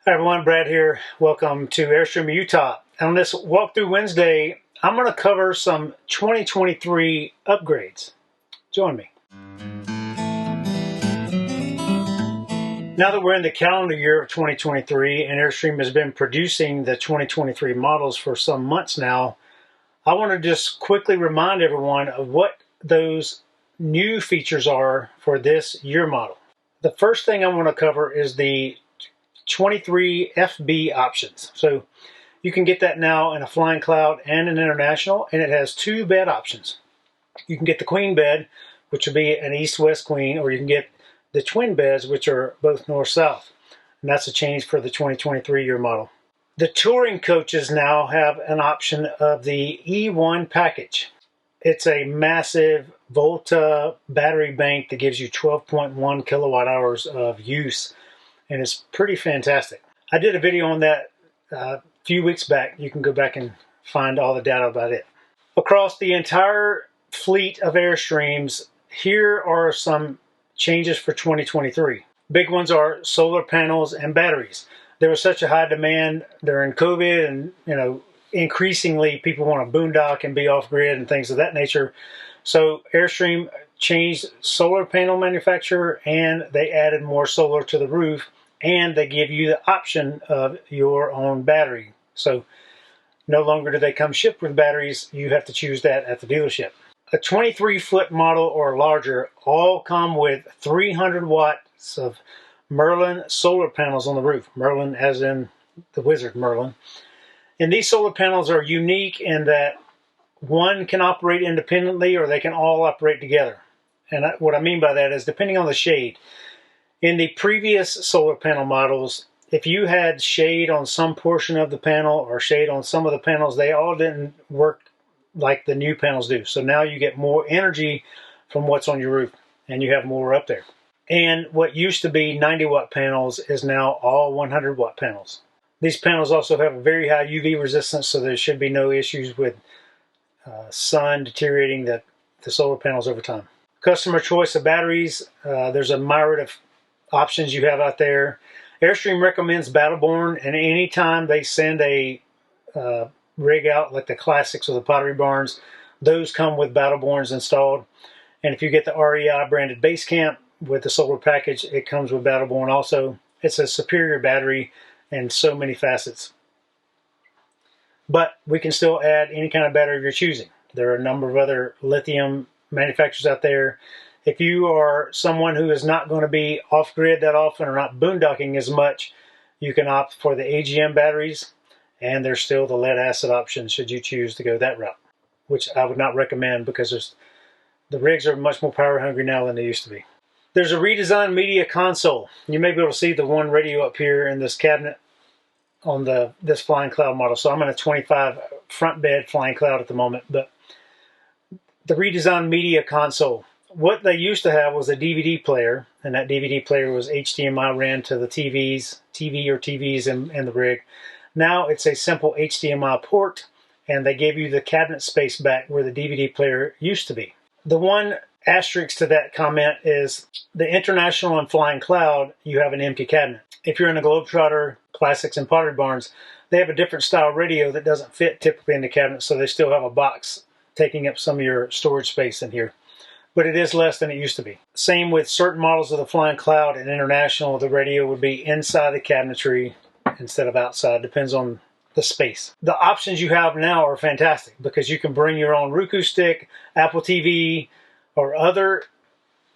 Hi everyone, Brad here. Welcome to Airstream Utah. On this walkthrough Wednesday, I'm going to cover some 2023 upgrades. Join me. Now that we're in the calendar year of 2023 and Airstream has been producing the 2023 models for some months now, I want to just quickly remind everyone of what those new features are for this year model. The first thing I want to cover is the 23 FB options. So you can get that now in a flying cloud and an international, and it has two bed options. You can get the queen bed, which will be an east-west queen, or you can get the twin beds, which are both north-south. And that's a change for the 2023 year model. The touring coaches now have an option of the E1 package. It's a massive Volta battery bank that gives you 12.1 kilowatt hours of use, and it's pretty fantastic. I did a video on that a few weeks back. You can go back and find all the data about it. Across the entire fleet of Airstreams, here are some changes for 2023. Big ones are solar panels and batteries. There was such a high demand during COVID, and increasingly people want to boondock and be off grid and things of that nature. So Airstream changed solar panel manufacturer, and they added more solar to the roof, and they give you the option of your own battery. So no longer do they come shipped with batteries. You have to choose that at the dealership. A 23-foot model or larger all come with 300 watts of Merlin solar panels on the roof. Merlin as in the wizard Merlin. And these solar panels are unique in that one can operate independently, or they can all operate together. And what I mean by that is depending on the shade. In the previous solar panel models, if you had shade on some portion of the panel or shade on some of the panels, they all didn't work like the new panels do. So now you get more energy from what's on your roof, and you have more up there. And what used to be 90-watt panels is now all 100-watt panels. These panels also have a very high UV resistance, so there should be no issues with sun deteriorating the solar panels over time. Customer choice of batteries, there's a myriad of options you have out there. Airstream recommends Battleborn, and anytime they send a rig out like the Classics or the Pottery Barns, those come with Battleborns installed. And if you get the REI branded base camp with the solar package, it comes with Battleborn also. It's a superior battery and so many facets. But we can still add any kind of battery you're choosing. There are a number of other lithium manufacturers out there. If you are someone who is not going to be off-grid that often or not boondocking as much, you can opt for the AGM batteries, and there's still the lead acid option should you choose to go that route, which I would not recommend because the rigs are much more power hungry now than they used to be. There's a redesigned media console. You may be able to see the one radio up here in this cabinet on this flying cloud model. So I'm in a 25 front bed flying cloud at the moment, but the redesigned media console. What they used to have was a DVD player, and that DVD player was HDMI ran to the TV or TVs in the rig. Now it's a simple HDMI port, and they gave you the cabinet space back where the DVD player used to be. The one asterisk to that comment is the international and flying cloud, you have an empty cabinet. If you're in a Globetrotter, Classics, and Pottery Barns, they have a different style radio that doesn't fit typically in the cabinet, so they still have a box taking up some of your storage space in here. But it is less than it used to be. Same with certain models of the flying cloud and international, the radio would be inside the cabinetry instead of outside, depends on the space. The options you have now are fantastic because you can bring your own Roku stick, Apple TV, or other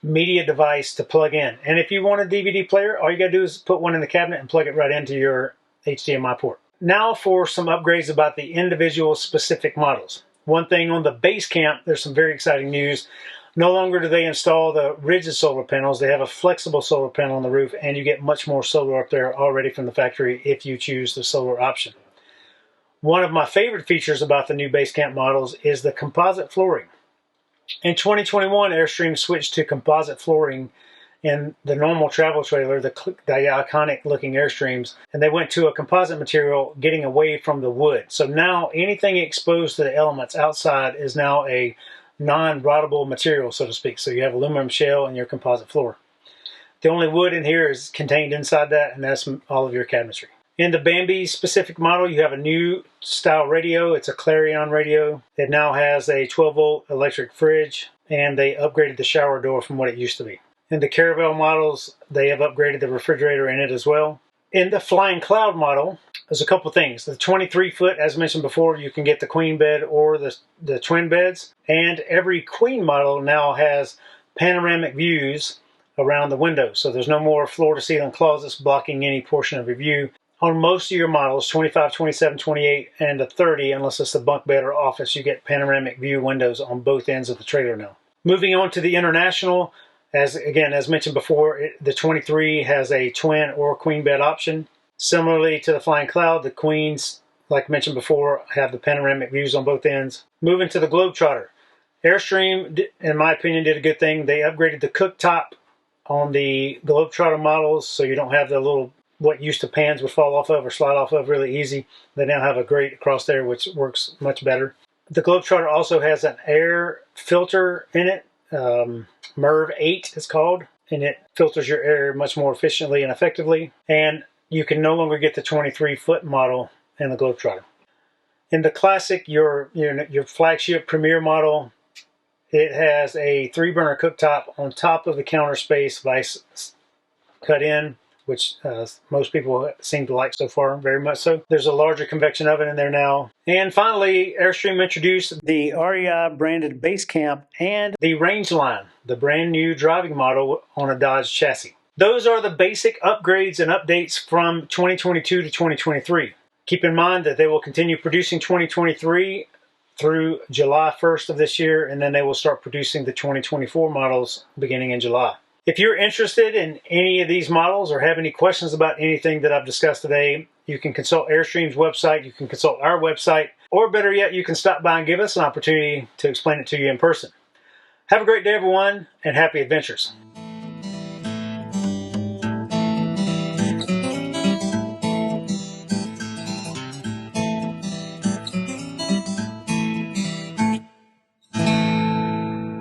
media device to plug in. And if you want a DVD player, all you gotta do is put one in the cabinet and plug it right into your HDMI port. Now for some upgrades about the individual specific models. One thing on the base camp, there's some very exciting news. No longer do they install the rigid solar panels. They have a flexible solar panel on the roof, and you get much more solar up there already from the factory if you choose the solar option. One of my favorite features about the new base camp models is the composite flooring. In 2021, Airstream switched to composite flooring in the normal travel trailer, the iconic looking Airstreams, and they went to a composite material getting away from the wood. So now anything exposed to the elements outside is now a non-rottable material, so to speak. So you have aluminum shell in your composite floor. The only wood in here is contained inside that, and that's all of your cabinetry. In the Bambi specific model, you have a new style radio. It's a Clarion radio. It now has a 12-volt electric fridge, and they upgraded the shower door from what it used to be. In the Caravelle models, they have upgraded the refrigerator in it as well. In the Flying Cloud model, there's a couple things. The 23-foot, as mentioned before, you can get the queen bed or the twin beds. And every queen model now has panoramic views around the windows. So there's no more floor-to-ceiling closets blocking any portion of your view. On most of your models, 25, 27, 28, and a 30, unless it's the bunk bed or office, you get panoramic view windows on both ends of the trailer now. Moving on to the International, as mentioned before, the 23 has a twin or queen bed option. Similarly to the Flying Cloud, the queens, like mentioned before, have the panoramic views on both ends. Moving to the Globetrotter. Airstream, in my opinion, did a good thing. They upgraded the cooktop on the Globetrotter models, so you don't have the little, what used to pans would fall off of or slide off of really easy. They now have a grate across there, which works much better. The Globetrotter also has an air filter in it. MERV 8 is called, and it filters your air much more efficiently and effectively. And you can no longer get the 23-foot model in the Globetrotter. In the Classic, your flagship Premier model, it has a 3-burner cooktop on top of the counter space, vice cut in, which most people seem to like so far, very much so. There's a larger convection oven in there now. And finally, Airstream introduced the REI branded base camp and the Range line, the brand new driving model on a Dodge chassis. Those are the basic upgrades and updates from 2022 to 2023. Keep in mind that they will continue producing 2023 through July 1st of this year, and then they will start producing the 2024 models beginning in July. If you're interested in any of these models or have any questions about anything that I've discussed today, you can consult Airstream's website, you can consult our website, or better yet, you can stop by and give us an opportunity to explain it to you in person. Have a great day, everyone, and happy adventures.